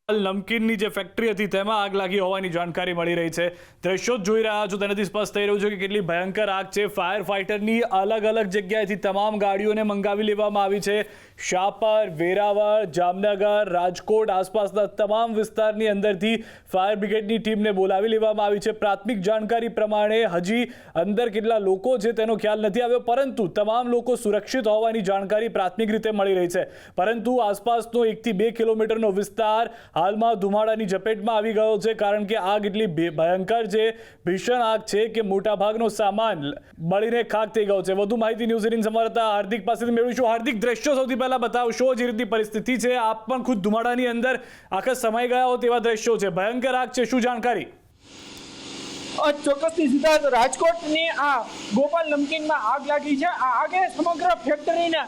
નમકીનની જે ફેક્ટરી હતી તેમાં આગ લાગી હોવાની જાણકારી મળી રહી છે। દ્રશ્યો જોઈ રહ્યા છો તેનાથી સ્પષ્ટ થઈ રહ્યું છે કે કેટલી ભયંકર આગ છે। ફાયર ફાઇટરની અલગ અલગ જગ્યાએથી તમામ ગાડીઓને મંગાવી લેવામાં આવી છે। શાપર, વેરાવળ, જામનગર, રાજકોટ આસપાસના તમામ વિસ્તારની અંદરથી ફાયર બ્રિગેડની ટીમને બોલાવી લેવામાં આવી છે। પ્રાથમિક જાણકારી પ્રમાણે હજી અંદર કેટલા લોકો છે તેનો ખ્યાલ નથી આવ્યો, પરંતુ તમામ લોકો સુરક્ષિત હોવાની જાણકારી પ્રાથમિક રીતે મળી રહી છે। પરંતુ આસપાસનો 1 થી 2 કિલોમીટરનો વિસ્તાર હાલમાં ધુમાડાની ઝપેટમાં આવી ગયો છે, કારણ કે આગ એટલી ભયંકર છે, ભીષણ આગ છે કે મોટાભાગનો સામાન બળીને ખાક થઈ ગયો છે। વધુ માહિતી ન્યૂઝ 18 સંવાદદાતા હાર્દિક પાસેથી મેળવીશું। હાર્દિક, દ્રશ્યો સૌથી પહેલા બતાવશો, જે રીતની પરિસ્થિતિ છે, આપ પણ ખુદ ધુમાડાની અંદર આખા સમાઈ ગયા હો તેવા દ્રશ્યો છે, ભયંકર આગ છે, શું જાણકારી? ચોક્કસથી સિદ્ધાર્થ, રાજકોટની આ ગોપાલ નમકીનમાં આગ લાગી છે। આ આગે સમગ્ર ફેક્ટરીને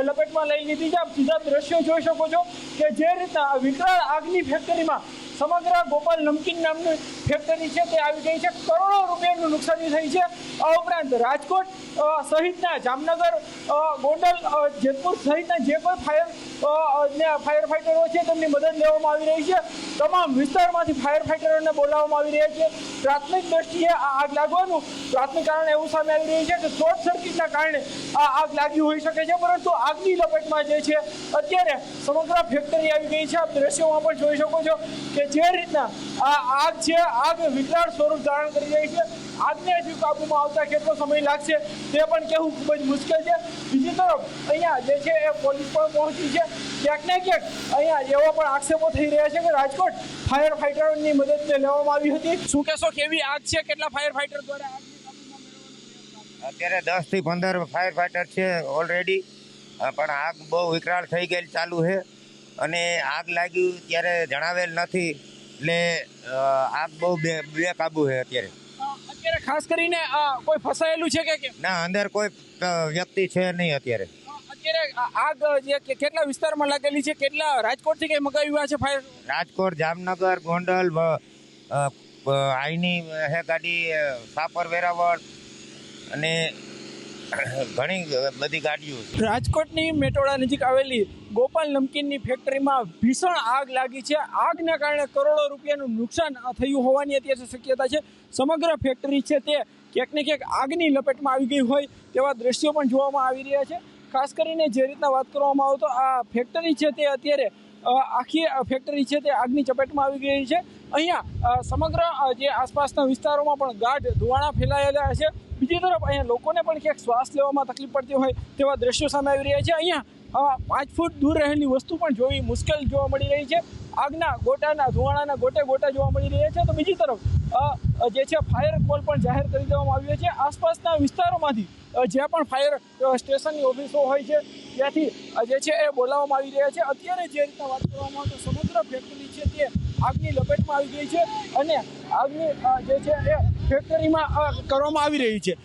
લપેટમાં લઈ લીધી છે। આપ સીધા દ્રશ્યો જોઈ શકો છો કે જે રીતના વિકરાળ આગની ફેક્ટરીમાં સમગ્ર ગોપાલ નમકીન નામની ફેક્ટરી છે તે આવી ગઈ છે। કરોડો રૂપિયાનું નુકસાની થઈ છે। આ ઉપરાંત રાજકોટ સહિતના જામનગર, ગોંડલ, જેતપુર સહિતના જે કોઈ ફાયર ફાઇટરો છે તેમની મદદ લેવામાં આવી રહી છે। તમામ વિસ્તારમાંથી ફાયર ફાઇટરોને બોલાવવામાં આવી રહ્યા છે। પ્રાથમિક દ્રષ્ટિએ આ આગ લાગવાનું પ્રાથમિક કારણ એવું સામે આવી રહ્યું છે કે શોર્ટ સર્કિટના કારણે આ આગ લાગી હોઈ શકે છે, પરંતુ આગની લપેટમાં જે છે અત્યારે સમગ્ર ફેક્ટરી આવી ગઈ છે। આપ દ્રશ્યોમાં પણ જોઈ શકો છો કે જે રીતના આ આગ છે, આગ વિકરાળ સ્વરૂપ ધારણ કરી રહી છે। આગને હજુ કાબૂમાં આવતા કેટલો સમય લાગશે તે પણ કહેવું ખૂબ જ મુશ્કેલ છે। બીજી તરફ અહીંયા જે છે એ પોલીસ પણ પહોંચી છે। ક્યાંક ને ક્યાંક અહીંયા એવા પણ આક્ષેપો થઈ રહ્યા છે કે રાજકોટ ફાયર ફાઇટરોની મદદ લેવામાં આવી હતી। શું કહેશો, કેવી આગ છે, કેટલા ફાયર ફાઇટર દ્વારા આગને કાબૂમાં મેળવવાનો? અત્યારે 10 થી 15 ફાયર ફાઇટર છે ઓલરેડી, પણ આગ બહુ વિકરાળ થઈ ગયેલ ચાલુ છે અને આગ લાગ્યું ત્યારે જણાવેલ નથી, એટલે આગ બહુ બેકાબુ છે અત્યારે। ખાસ કરીને કોઈ ફસાયેલું છે કે કેમ? ના, અંદર કોઈ વ્યક્તિ છે નહીં અત્યારે। અત્યારે આગ જે કેટલા વિસ્તારમાં લાગેલી છે, કેટલા રાજકોટથી કઈ મગાવ્યા છે ફાયર? રાજકોટ, જામનગર, ગોંડલ, આઈની હે ગાડી, સાપર, વેરાવળ અને ઘણી બધી ગાડીઓ છે। રાજકોટની મેટોડા નજીક આવેલી ગોપાલ નમકીનની ફેક્ટરીમાં ભીષણ આગ લાગી છે। આગના કારણે કરોડો રૂપિયાનું નુકસાન થયું હોવાની અત્યારે શક્યતા છે। સમગ્ર ફેક્ટરી છે તે ક્યાંક ને ક્યાંક આગની લપેટમાં આવી ગઈ હોય તેવા દ્રશ્યો પણ જોવામાં આવી રહ્યા છે। ખાસ કરીને જે રીતના વાત કરવામાં આવે તો આ ફેક્ટરી છે તે અત્યારે આખી ફેક્ટરી છે તે આગની ચપેટમાં આવી ગઈ છે। અહીંયા સમગ્ર જે આસપાસના વિસ્તારોમાં પણ ગાઢ ધુવાણા ફેલાયેલા છે। બીજી તરફ અહીંયા લોકોને પણ ક્યાંક શ્વાસ લેવામાં તકલીફ પડતી હોય તેવા દ્રશ્યો સામે આવી રહ્યા છે। અહીંયા 5 ફૂટ દૂર રહેલી વસ્તુ પણ જોવી મુશ્કેલ જોવા મળી રહી છે। આગના ગોટાના ધુવાણાના ગોટે ગોટા જોવા મળી રહ્યા છે। તો બીજી તરફ જે છે ફાયર કોલ પણ જાહેર કરી દેવામાં આવ્યો છે। આસપાસના વિસ્તારોમાંથી જે પણ ફાયર સ્ટેશનની ઓફિસો હોય છે ત્યાંથી જે છે એ બોલાવવામાં આવી રહ્યા છે। અત્યારે જે રીતના વાત કરવામાં આવે તો સમગ્ર ફેક્ટરી છે તે આગની લપેટમાં આવી ગઈ છે અને આગની જે છે એ ફેક્ટરીમાં કરવામાં આવી રહી છે।